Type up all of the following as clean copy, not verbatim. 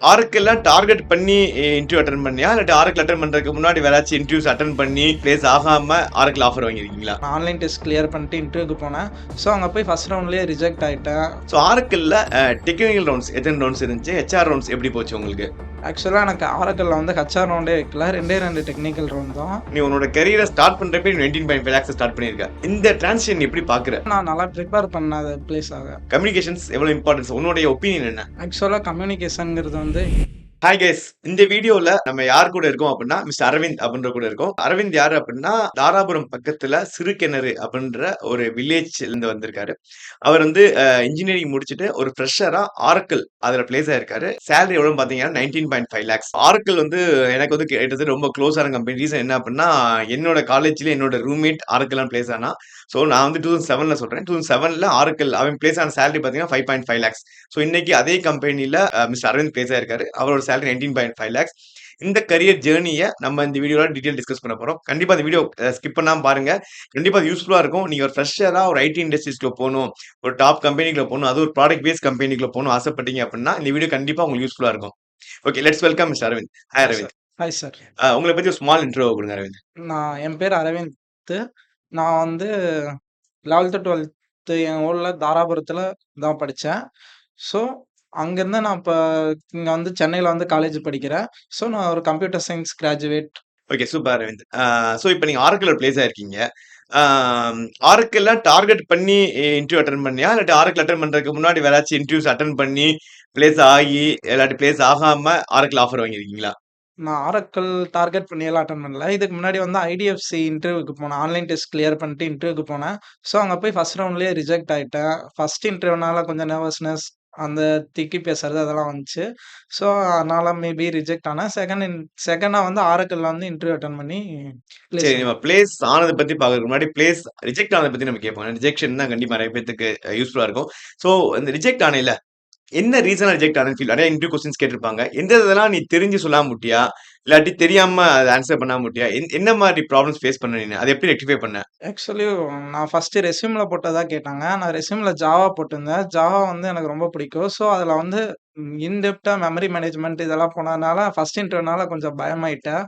ஆருக்கெல்லாம் target பண்ணி interview attend பண்ணியா? இல்லாட்டி ஆரக்கிள் அட்டெண்ட் பண்றதுக்கு முன்னாடி வேறாச்சும் இன்டர்வியூஸ் அட்டெண்ட் பண்ணி பிளேஸ் ஆகாம ஆரக்கிள் ஆஃபர் வாங்கியிருக்கீங்களா? நான் ஆன்லைன் டெஸ்ட் கிளியர் பண்ணிட்டு இன்டர்வியூக்கு போனேன். ஸோ அங்கே போய் ஃபர்ஸ்ட் ரவுண்ட்லேயே ரிஜெக்ட் ஆகிட்டேன். ஸோ ஆரக்கிள்ல டெக்னிக்கல் ரவுண்ட்ஸ் எத்தனை ரவுண்ட்ஸ் இருந்துச்சு? ஹெச்ஆர் ரவுண்ட்ஸ் எப்படி போச்சு உங்களுக்கு? ஆக்சுவலாக எனக்கு ஆரக்கிளில் வந்து ஹச்ஆர் ரவுண்டே வைக்கல, ரெண்டு டெக்னிக்கல் ரவுண்ட் தான். நீ உன்னோட கரியரை ஸ்டார்ட் பண்றப்ப 19.5 lakhs ஸ்டார்ட் பண்ணிருக்க. இந்த டிரான்சிஷன் எப்படி பாக்குற? நான் நல்லா ப்ரிப்பேர் பண்ணாத பிளேஸ் ஆக. கம்யூனிகேஷன்ஸ் எவ்வளவு இம்பார்ட்டன்ஸ்? உன்னுடைய ஒப்பீனியன் என்ன? ஆக்சுவலாக கம்யூனிகேஷனுங்கிறது வந்து ஹாய் கைஸ், இந்த வீடியோல நம்ம யார் கூட இருக்கோம் அப்படின்னா மிஸ்டர் அரவிந்த் அப்படின்ற கூட இருக்கோம். அரவிந்த் யாரு அப்படின்னா தாராபுரம் பக்கத்துல சிறுகிணறு அப்படின்ற ஒரு வில்லேஜ்ல இருந்து வந்திருக்காரு. அவர் வந்து இன்ஜினியரிங் முடிச்சுட்டு ஒரு ஃப்ரெஷரா ஆரக்கிள் அதுல பிளேஸ் ஆயிருக்காரு. சேலரி எவ்வளவு பாத்தீங்கன்னா 19.5 lakhs. ஆரக்கிள் வந்து எனக்கு வந்து கிட்டத்தட்ட ரொம்ப க்ளோஸான கம்பெனி. ரீசன் என்ன அப்படின்னா என்னோட காலேஜ்ல என்னோட ரூம்மேட் ஆரக்கிள் பிளேஸ் ஆனா. ஸோ நான் வந்து 2007ல சொல்றேன். 2007ல ஆரக்கிள் அவன் பிளேஸ் ஆன சேலரி பாத்தீங்கன்னா 5.5 lakhs. ஸோ இன்னைக்கு அதே கம்பெனில மிஸ்டர் அரவிந்த் பிளேஸ் ஆயிருக்காரு. அவரோட சேலரி 19.5 lakhs. இந்த கரியர் ஜேர்னியை நம்ம இந்த வீடியோல டீடைல் டிஸ்கஸ் பண்ண போறோம். கண்டிப்பா இந்த வீடியோ ஸ்கிப் பண்ணாம பாருங்க. கண்டிப்பா அது யூஸ்ஃபுல்லா இருக்கும். நீங்க ஒரு ஃப்ரெஷரா ஒரு ஐடி இண்டஸ்ட்ரீஸ்க்குள்ள போகணும், ஒரு டாப் கம்பெனிக்குள்ள போகணும், அது ஒரு ப்ராடக்ட் பேஸ்ட் கம்பெனிக்குள்ள போகணும் ஆசைப்பட்டீங்க அப்படின்னா இந்த வீடியோ கண்டிப்பா உங்களுக்கு யூஸ்ஃபுல்லா இருக்கும். Okay, let's welcome mister Aravind. Hi hi sir. Aravind. Hi sir. உங்களை பத்தி ஒரு ஸ்மால் இன்ட்ரோ கொடுங்க அரவிந்த். என் பேர் அரவிந்த். நான் வந்து 11th 12th என் ஊரில் தாராபுரத்தில் தான் படித்தேன். ஸோ அங்கேருந்து நான் இப்போ இங்கே வந்து சென்னையில் வந்து காலேஜ் படிக்கிறேன். ஸோ நான் ஒரு computer science graduate. Okay, super Aravind. So இப்போ நீங்க ஆரக்கிள்ல பிளேஸ் ஆயிருக்கீங்க. ஆரக்கிள்லாம் டார்கெட் பண்ணி இன்டர்வியூ அட்டெண்ட் பண்ணியா? இல்லாட்டி ஆரக்கிள் அட்டெண்ட் பண்றதுக்கு முன்னாடி வேறாச்சும் இன்டர்வியூஸ் அட்டெண்ட் பண்ணி பிளேஸ் ஆகி இல்லாட்டி பிளேஸ் ஆகாம ஆரக்கிள் ஆஃபர் வாங்கியிருக்கீங்களா? நான் ஆரக்கிள் டார்கெட் பண்ணியெல்லாம் அட்டெண்ட் பண்ணல. இதுக்கு முன்னாடி வந்து ஐடிஎஃப்சி இன்டர்வியூக்கு போனேன். ஆன்லைன் டெஸ்ட் கிளியர் பண்ணிட்டு இன்டர்வியூக்கு போனேன். ஸோ அங்கே போய் ஃபர்ஸ்ட் ரவுண்ட்லேயே ரிஜெக்ட் ஆகிட்டேன். ஃபர்ஸ்ட் இன்டர்வியூனால கொஞ்சம் நர்வஸ்னஸ், அந்த திக்கி பேசுறது அதெல்லாம் வந்துச்சு. ஸோ அதனால மேபி ரிஜெக்ட் ஆனேன். செகண்டா வந்து ஆரக்கிள்ல வந்து இன்டர்வியூ அட்டெண்ட் பண்ணி பிளேஸ் சரி, நம்ம பிளேஸ் ஆனத பத்தி பார்க்கறதுக்கு முன்னாடி பிளேஸ் ரிஜெக்ட் ஆனத பத்தி நம்ம கேட்போம். ரிஜெக்ஷன் தான் கண்டிப்பா நிறைய பேத்துக்கு யூஸ்ஃபுல்லா இருக்கும். ஸோ இந்த ரிஜெக்ட் ஆனேல்ல, என்ன ரீசனா ரிஜெக்ட் ஆனேன்னு ஃபீல்? நிறைய இன்டர்வியூ கொஸ்டின்ஸ் கேட்டிருப்பாங்க. எந்த இதெல்லாம் நீ தெரிஞ்சு சொல்லாம விட்டியா? இல்லாட்டி தெரியாம அத ஆன்சர் பண்ணாம விட்டியா? என்ன மாரி ப்ராப்ளம்ஸ் ஃபேஸ் பண்ண நீனு? அத எப்படி ரெக்டிஃபை பண்ண? ஆக்சுவலி நான் ஃபர்ஸ்ட்டு ரெஸ்யூம்ல போட்டதா கேட்டாங்க. நான் ரெஸ்யூம்ல ஜாவா போட்டிருந்தேன். ஜாவா வந்து எனக்கு ரொம்ப பிடிக்கும். ஸோ அதில வந்து இன்டெப்ட்டா மெமரி மேனேஜ்மென்ட் இதெல்லாம் போனதுனால ஃபர்ஸ்ட் இன்டர்வியூனால கொஞ்சம் பயமாயிட்டேன்.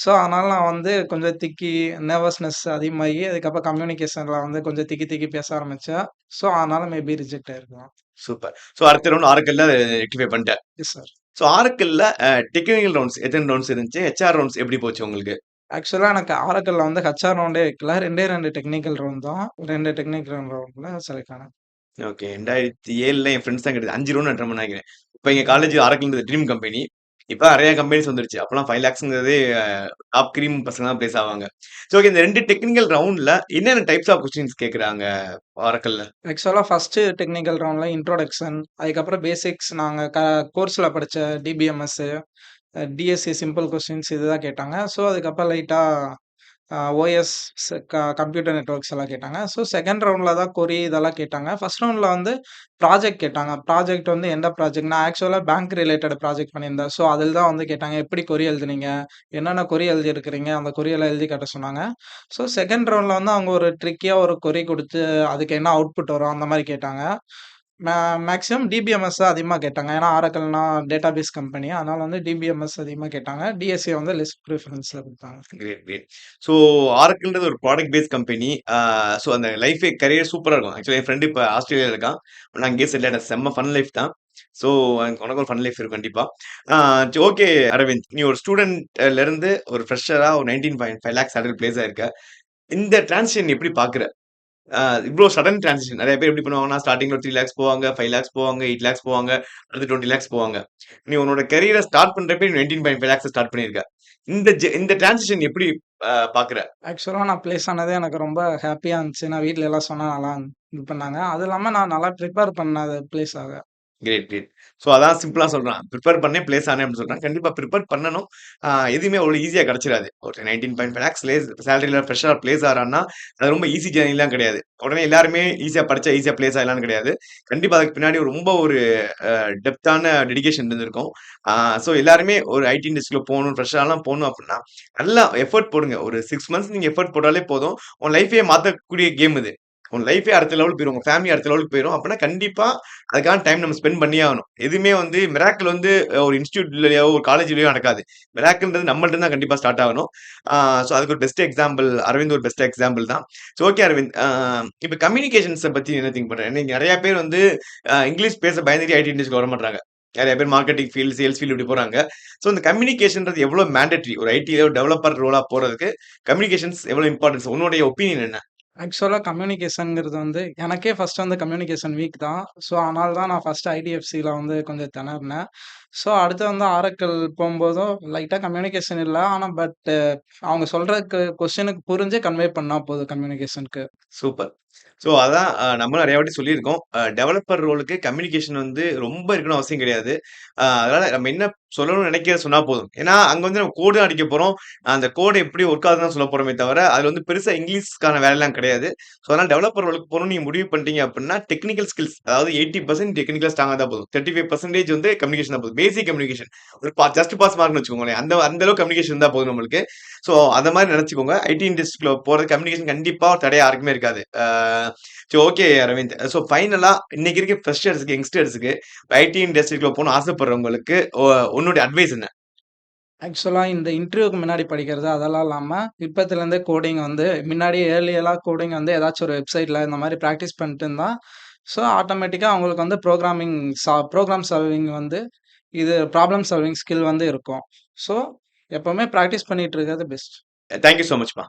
ஸோ அதனால நான் வந்து கொஞ்சம் திக்கி நர்வஸ்னஸ் அதிகமாகி, அதுக்கப்புறம் கம்யூனிகேஷன்ல வந்து கொஞ்சம் திக்கி திக்கி பேச ஆரம்பிச்சேன். ஸோ அதனால மேபி ரிஜெக்ட் ஆயிருக்கலாம். சூப்பர். ஸோ அடுத்த ரவுண்ட் ஆரக்கிள்ல ரெக்டிஃபை பண்ணிட்ட. Yes sir. ஸோ ஆரக்கிள்ல டெக்னிக்கல் ரவுண்ட்ஸ் எத்தன ரவுண்ட்ஸ் இருந்துச்சு? ஹெச்ஆர் ரவுண்ட்ஸ் எப்படி போச்சு உங்களுக்கு? ஆக்சுவலா எனக்கு ஆரக்கிள்ல வந்து ஹச்ஆர் ரவுண்டே வைக்கல. 2 டெக்னிக்கல் ரவுண்ட் தான். 2 டெக்னிக்கல் ரவுண்ட்ல செலக்ட் ஆனேன். ஓகே. 2007ல என் ஃப்ரெண்ட்ஸ் தான் கிடையாது. 5 ரவுண்ட் அட்டெண்ட் பண்ணேன்னு நெனைக்கிறேன். இப்ப எங்க காலேஜ் ஆரக்கிள்ன்றது ட்ரீம் கம்பெனி. இப்ப நெறைய கம்பெனிஸ் வந்துருச்சு. அப்பலாம் 5 லாக்ஸ்ங்கிறதே டாப் கிரீம் பசங்க தான் பிளேஸ் ஆவாங்க. சோ ஓகே, இந்த 2 டெக்னிக்கல் ரவுண்ட்ல என்னென்ன டைப்ஸ் ஆஃப் கொஸ்டின்ஸ் கேட்கறாங்க ஆரக்கிள்ல? ஆக்சுவலா ஃபர்ஸ்ட்டு டெக்னிக்கல் ரவுண்ட்ல இன்ட்ரோடக்ஷன், அதுக்கப்புறம் பேசிக்ஸ் நாங்க கோர்ஸ்ல படிச்ச டிபிஎம்எஸ், டிஎஸ்சி சிம்பிள் கொஸ்டின்ஸ் இதுதான் கேட்டாங்க. ஸோ அதுக்கப்புறம் லைட்டா ஓஎஸ் கம்ப்யூட்டர் நெட்வொர்க்ஸ் எல்லாம் கேட்டாங்க. ஸோ செகண்ட் ரவுண்ட்ல தான் கொரி இதெல்லாம் கேட்டாங்க. ஃபர்ஸ்ட் ரவுண்ட்ல வந்து ப்ராஜெக்ட் கேட்டாங்க. ப்ராஜெக்ட் வந்து எந்த ப்ராஜெக்ட் நான் ஆக்சுவலா பேங்க் ரிலேட்டட் ப்ராஜெக்ட் பண்ணியிருந்தேன். ஸோ அதில தான் வந்து கேட்டாங்க. எப்படி கொரி எழுதுனீங்க? என்னென்ன கொரி எழுதியிருக்கிறீங்க? அந்த கொரியெல்லாம் எழுதி காட்ட சொன்னாங்க. ஸோ செகண்ட் ரவுண்ட்ல வந்து அவங்க ஒரு ட்ரிக்கியா ஒரு கொரி குடுத்து, அதுக்கு என்ன அவுட்புட் வரும்? அந்த மாரி கேட்டாங்க. மே மேக்ஸிமம் டிபிஎம்எஸ் தான் அதிகமா கேட்டாங்க. ஏன்னா ஆரக்கிள்னா டேட்டாபேஸ் கம்பெனி. அதனால வந்து டிபிஎம்எஸ் அதிகமா கேட்டாங்க. டிஎஸ்சி வந்து லெஸ் ப்ரிஃபரன்ஸ்ல குடுத்தாங்க. Great, great. சோ ஆரக்கிள்ன்றது ஒரு ப்ராடக்ட் பேஸ்ட் கம்பெனி. சோ அந்த லைஃபே கரியர் சூப்பரா இருக்கும். ஆக்சுவலி என் ஃப்ரெண்ட் இப்ப ஆஸ்திரேலியால இருக்கான். நான் அங்கேயே செட்டில் ஆயிட்டேன். செம்ம ஃபன் லைஃப் தான். சோ உனக்கு ஒரு ஃபன் லைஃப் இருக்கும் கண்டிப்பா. ஆ ஓகே அரவிந்த், நீ ஒரு ஸ்டூடண்ட்ல இருந்து ஒரு ஃப்ரெஷரா ஒரு 19.5 லேக்ஸ் சேலரி பிளேஸ் ஆயிருக்க. இந்த டிரான்சிஷன் எப்படி பார்க்குற? இவ்ளோ சடன் டிரான்சிஷன் நெறைய பேர் எப்படி பண்ணுவாங்கன்னா, ஸ்டார்ட்டிங்ல 3 லேக்ஸ் போவாங்க, 5 லேக்ஸ் போவாங்க, 8 லேக்ஸ் போவாங்க, அடுத்து 20 லேக்ஸ் போவாங்க. நீ உன்னோட கரியர ஸ்டார்ட் பண்றப்பயே 19.5 லேக்ஸ்ல ஸ்டார்ட் பண்ணியிருக்க. இந்த டிரான்சிஷன் எப்படி பார்க்குற? ஆக்சுவலா நான் பிளேஸ் ஆனதே எனக்கு ரொம்ப ஹேப்பியா இருந்துச்சு. நான் வீட்ல எல்லாம் சொன்னா நல்லா இது பண்ணாங்க. அதுவும் இல்லாம நான் நல்லா ப்ரிப்பேர் பண்ணேன் அது பிளேஸ் ஆக. Great, great. சோ அதான் சிம்பிளா சொல்றான். பிரிப்பேர் பண்ணேன், பிளேஸ் ஆனேன் அப்படின்னு சொல்றான். கண்டிப்பா பிரிப்பேர் பண்ணணும். எதுவுமே அவ்வளோ ஈஸியா கிடைச்சிராது. ஒரு 19.5 லேக்ஸ் சேலரில ஃப்ரெஷரா பிளேஸ் ஆறான்னா, அது ரொம்ப ஈஸி ஜர்னிலாம் கிடையாது. உடனே எல்லாருமே ஈஸியா படிச்சா ஈஸியா பிளேஸ் ஆயிடலாம்னு கிடையாது. கண்டிப்பா அதுக்கு பின்னாடி ரொம்ப ஒரு டெப்த்தான டெடிகேஷன் இருந்திருக்கும். சோ எல்லாருமே ஒரு ஐடி இண்டஸ்ட்ரிக்குள்ள போணும், ஃப்ரெஷராலாம் போணும் அப்படின்னா, நல்லா எஃபோர்ட் போடுங்க. ஒரு 6 மந்த்ஸ் நீங்க எஃபோர்ட் போட்டாலே போதும். உன் லைஃபே மாத்தக்கூடிய கேம் இது. உங்க லைஃபே அடுத்த லெவலுக்கு போயிரும். உங்க ஃபேமிலி அடுத்த லெவலுக்கு போயிரும். அப்பன்னா கண்டிப்பா அதுக்கான டைம் நம்ம ஸ்பெண்ட் பண்ணியே ஆகணும். எதுவுமே வந்து மிராக்கிள் வந்து ஒரு இன்ஸ்டிடியூட்லயோ, ஒரு காலேஜ்லயோ நடக்காது. மிராக்கிள்ன்றது நம்மள்ட்ட தான் கண்டிப்பா ஸ்டார்ட் ஆகணும். ஆ ஸோ அதுக்கு ஒரு பெஸ்ட் எக்ஸாம்பிள் அரவிந்த் ஒரு பெஸ்ட் எக்ஸாம்பிள் தான். So okay Aravind. இப்ப கம்யூனிகேஷன்ஸ பத்தி என்ன திங்க் பண்றீங்க? இன்னைக்கு நெறைய பேர் வந்து இங்கிலீஷ் பேச பயந்துட்டு ஐடி இண்டஸ்ட்ரிக்கு வர மாட்றாங்க. நெறைய பேர் மார்க்கெட்டிங் ஃபீல்ட், சேல்ஸ் ஃபீல்ட் இப்படி போறாங்க. ஸோ இந்த கம்யூனிகேஷன்றது எவ்வளோ மேண்டேட்டரி? ஒரு ஐடில டெவலப்பர் ரோலா போறதுக்கு கம்யூனிகேஷன்ஸ் எவ்வளோ இம்பார்ட்டன்ஸ்? உன்னுடைய ஒப்பீனியன் என்ன? ஆக்சுவலா கம்யூனிகேஷன்ங்கிறது வந்து எனக்கே ஃபர்ஸ்ட் வந்து கம்யூனிகேஷன் வீக் தான். ஸோ அதனால தான் நான் ஃபர்ஸ்ட் ஐடிஎஃப்சில வந்து கொஞ்சம் திணறினேன். ஸோ அடுத்து வந்து ஆரக்கிள் போம்போதும் லைட்டா கம்யூனிகேஷன் இல்ல. ஆனா அவங்க சொல்ற கொஸ்டினுக்கு புரிஞ்சு கன்வே பண்ணா போதும் கம்யூனிகேஷனுக்கு. சூப்பர். ஸோ அதான் நம்மளும் நெறைய வாட்டி சொல்லியிருக்கோம். டெவலப்பர் ரோலுக்கு கம்யூனிகேஷன் வந்து ரொம்ப இருக்கணும்னு அவசியம் கிடையாது. அதனால நம்ம என்ன சொல்லணும்னு நெனைக்கிறத சொன்னா போதும். ஏன்னா, அங்க வந்து நம்ம கோடு தான் அடிக்க போறோம். அந்த கோடு எப்படி ஒர்க் ஆகுதுன்னு தான் சொல்லப் போறோமே தவிர, அதுல வந்து பெருசா இங்கிலீஷ்க்கான வேலைலாம் கிடையாது. ஸோ அதனால டெவலப்பர் ரோலுக்கு போணும்னு நீங்க முடிவு பண்ணிட்டீங்க அப்டின்னா, டெக்னிக்கல் ஸ்கில்ஸ் அதாவது 80% டெக்னிக்கலா ஸ்ட்ராங்கா இருந்தா போதும். 35% வந்து கம்யூனிகேஷன் தான் போதும். பேசிக் கம்யூனிகேஷன். ஒரு ஜஸ்ட் பாஸ் மார்க்ன்னு வச்சுக்கோங்களேன். அந்த அந்த அளவுக்கு கம்யூனிகேஷன் இருந்தா போதும் நம்மளுக்கு. ஸோ அத மாரி நெனச்சுக்கோங்க. ஐடி இண்டஸ்ட்ரிக்குள்ள போறது கம்யூனிகேஷன் கண்டிப்பா ஒரு தடை யாருக்குமே இருக்காது. சரி ஓகே அரவிந்த். ஸோ ஃபைனலா இன்னைக்கு இருக்க ஃப்ரெஷர்ஸ்க்கு, யங்ஸ்டர்ஸ்க்கு ஐடி இண்டஸ்ட்ரிக்குள்ள போணும்னு ஆசைப்படுறவங்களுக்கு உன்னுடைய அட்வைஸ் என்ன? ஆக்சுவலா இந்த இன்டர்வியூக்கு முன்னாடி படிக்கிறது அதெல்லாம் இல்லாம, இப்பத்துலேருந்தே கோடிங் வந்து முன்னாடியே ஏர்லியலா கோடிங் வந்து ஏதாச்சும் ஒரு வெப்சைட்ல இந்த மாரி பிராக்டிஸ் பண்ணிட்டு இருந்தா, ஸோ ஆட்டோமேட்டிக்கா அவங்களுக்கு வந்து ப்ரோகிராம் சால்விங் வந்து இது ப்ராப்ளம் சால்விங் ஸ்கில் வந்து இருக்கும். ஸோ எப்பவுமே பிராக்டிஸ் பண்ணிட்டு இருக்கிறது பெஸ்ட். Thank you so மச்மா.